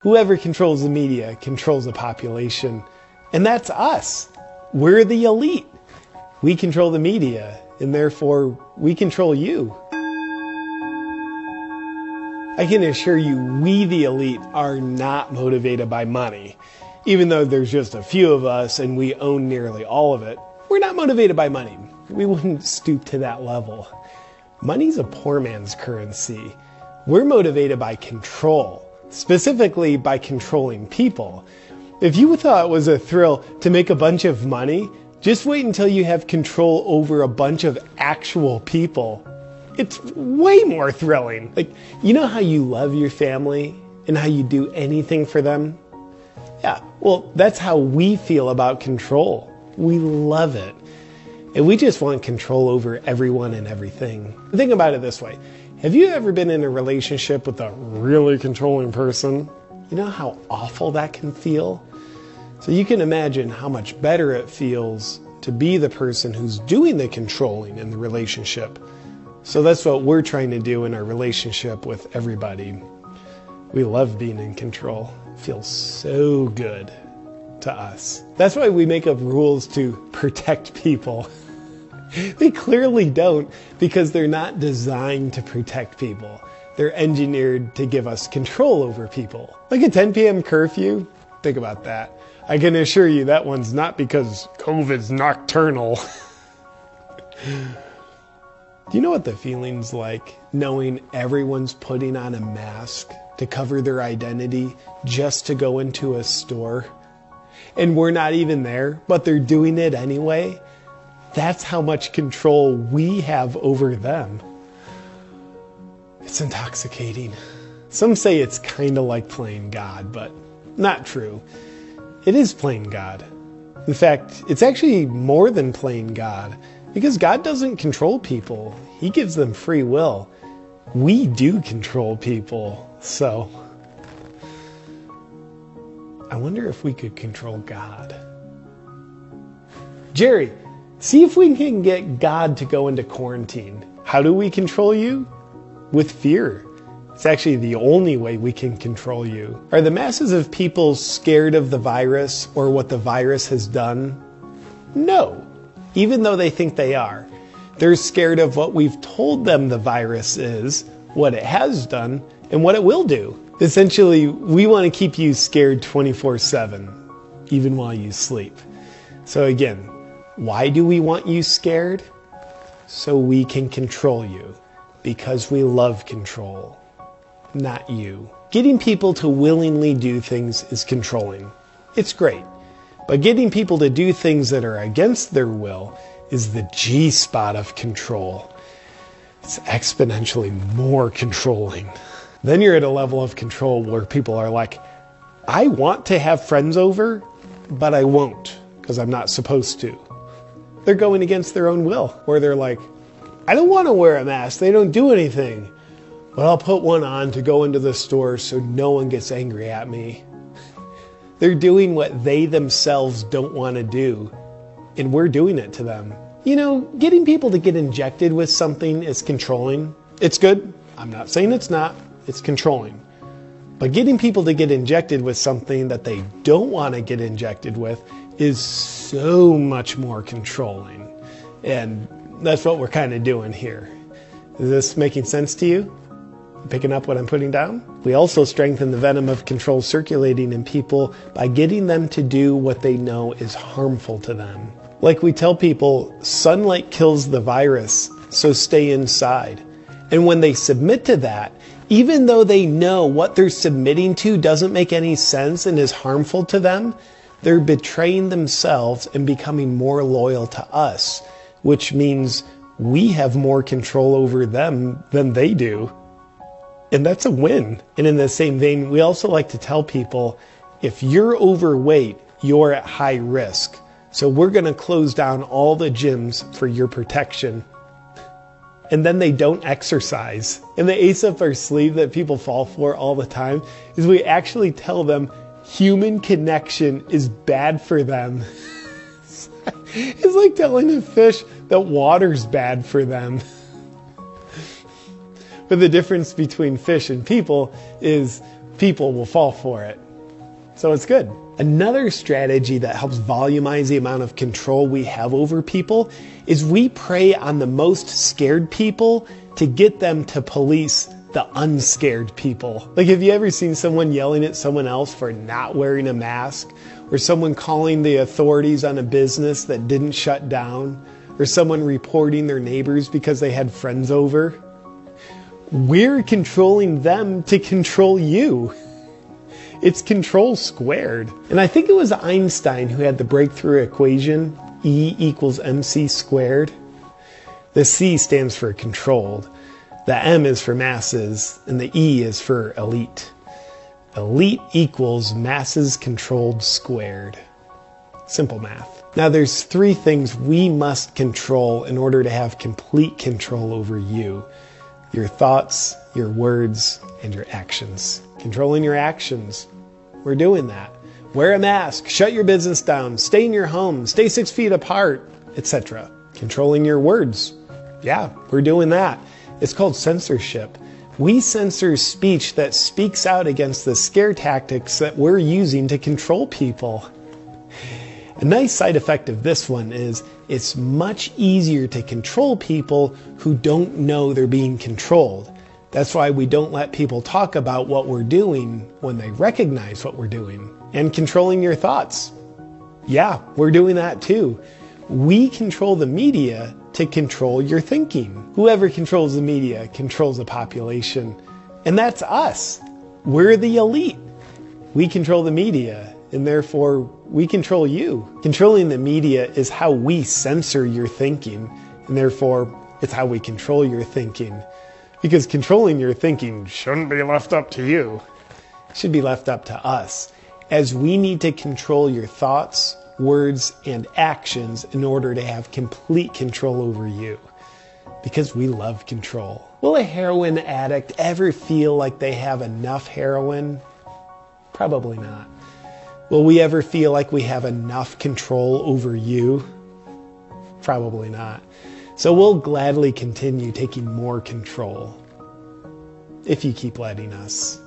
Whoever controls the media controls the population. And that's us. We're the elite. We control the media, and therefore we control you. I can assure you, we the elite are not motivated by money. Even though there's just a few of us and we own nearly all of it, we're not motivated by money. We wouldn't stoop to that level. Money's a poor man's currency. We're motivated by control, specifically by controlling people. If you thought it was a thrill to make a bunch of money, just wait until you have control over a bunch of actual people. It's way more thrilling. Like, you know how you love your family and how you do anything for them? Yeah, well, that's how we feel about control. We love it. And we just want control over everyone and everything. Think about it this way. Have you ever been in a relationship with a really controlling person? You know how awful that can feel? So you can imagine how much better it feels to be the person who's doing the controlling in the relationship. So that's what we're trying to do in our relationship with everybody. We love being in control. It feels so good to us. That's why we make up rules to protect people. They clearly don't, because they're not designed to protect people. They're engineered to give us control over people. Like a 10 p.m. curfew, think about that. I can assure you that one's not because COVID's nocturnal. Do you know what the feeling's like knowing everyone's putting on a mask to cover their identity just to go into a store? And we're not even there, but they're doing it anyway? That's how much control we have over them. It's intoxicating. Some say it's kind of like playing God, but not true. It is playing God. In fact, it's actually more than playing God, because God doesn't control people. He gives them free will. We do control people, so I wonder if we could control God. Jerry, see if we can get God to go into quarantine. How do we control you? With fear. It's actually the only way we can control you. Are the masses of people scared of the virus or what the virus has done? No, even though they think they are. They're scared of what we've told them the virus is, what it has done, and what it will do. Essentially, we want to keep you scared 24/7, even while you sleep. So again, why do we want you scared? So we can control you, because we love control. Not you. Getting people to willingly do things is controlling. It's great. But getting people to do things that are against their will is the G-spot of control. It's exponentially more controlling. Then you're at a level of control where people are like, I want to have friends over, but I won't because I'm not supposed to. They're going against their own will. Or they're like, I don't want to wear a mask. They don't do anything. But I'll put one on to go into the store so no one gets angry at me. They're doing what they themselves don't want to do, and we're doing it to them. You know, getting people to get injected with something is controlling. It's good. I'm not saying it's not. It's controlling. But getting people to get injected with something that they don't want to get injected with is so much more controlling. And that's what we're kind of doing here. Is this making sense to you? Picking up what I'm putting down? We also strengthen the venom of control circulating in people by getting them to do what they know is harmful to them. Like we tell people, sunlight kills the virus, so stay inside. And when they submit to that, even though they know what they're submitting to doesn't make any sense and is harmful to them, they're betraying themselves and becoming more loyal to us, which means we have more control over them than they do. And that's a win. And in the same vein, we also like to tell people, if you're overweight, you're at high risk. So we're going to close down all the gyms for your protection. And then they don't exercise. And the ace up our sleeve that people fall for all the time is we actually tell them human connection is bad for them. It's like telling a fish that water's bad for them. But the difference between fish and people is people will fall for it. So it's good. Another strategy that helps volumize the amount of control we have over people is we prey on the most scared people to get them to police the unscared people. Like, have you ever seen someone yelling at someone else for not wearing a mask? Or someone calling the authorities on a business that didn't shut down? Or someone reporting their neighbors because they had friends over? We're controlling them to control you. It's control squared. And I think it was Einstein who had the breakthrough equation, E equals mc squared. The C stands for controlled, the M is for masses, and the E is for elite. Elite equals masses controlled squared. Simple math. Now there's 3 things we must control in order to have complete control over you. Your thoughts, your words, and your actions. Controlling your actions. We're doing that. Wear a mask, shut your business down, stay in your home, stay 6 feet apart, etc. Controlling your words. Yeah, we're doing that. It's called censorship. We censor speech that speaks out against the scare tactics that we're using to control people. A nice side effect of this one is it's much easier to control people who don't know they're being controlled. That's why we don't let people talk about what we're doing when they recognize what we're doing. And controlling your thoughts. Yeah, we're doing that too. We control the media to control your thinking. Whoever controls the media controls the population. And that's us. We're the elite. We control the media, and therefore we control you. Controlling the media is how we censor your thinking, and therefore it's how we control your thinking. Because controlling your thinking shouldn't be left up to you. It should be left up to us, as we need to control your thoughts, words, and actions in order to have complete control over you. Because we love control. Will a heroin addict ever feel like they have enough heroin? Probably not. Will we ever feel like we have enough control over you? Probably not. So we'll gladly continue taking more control if you keep letting us.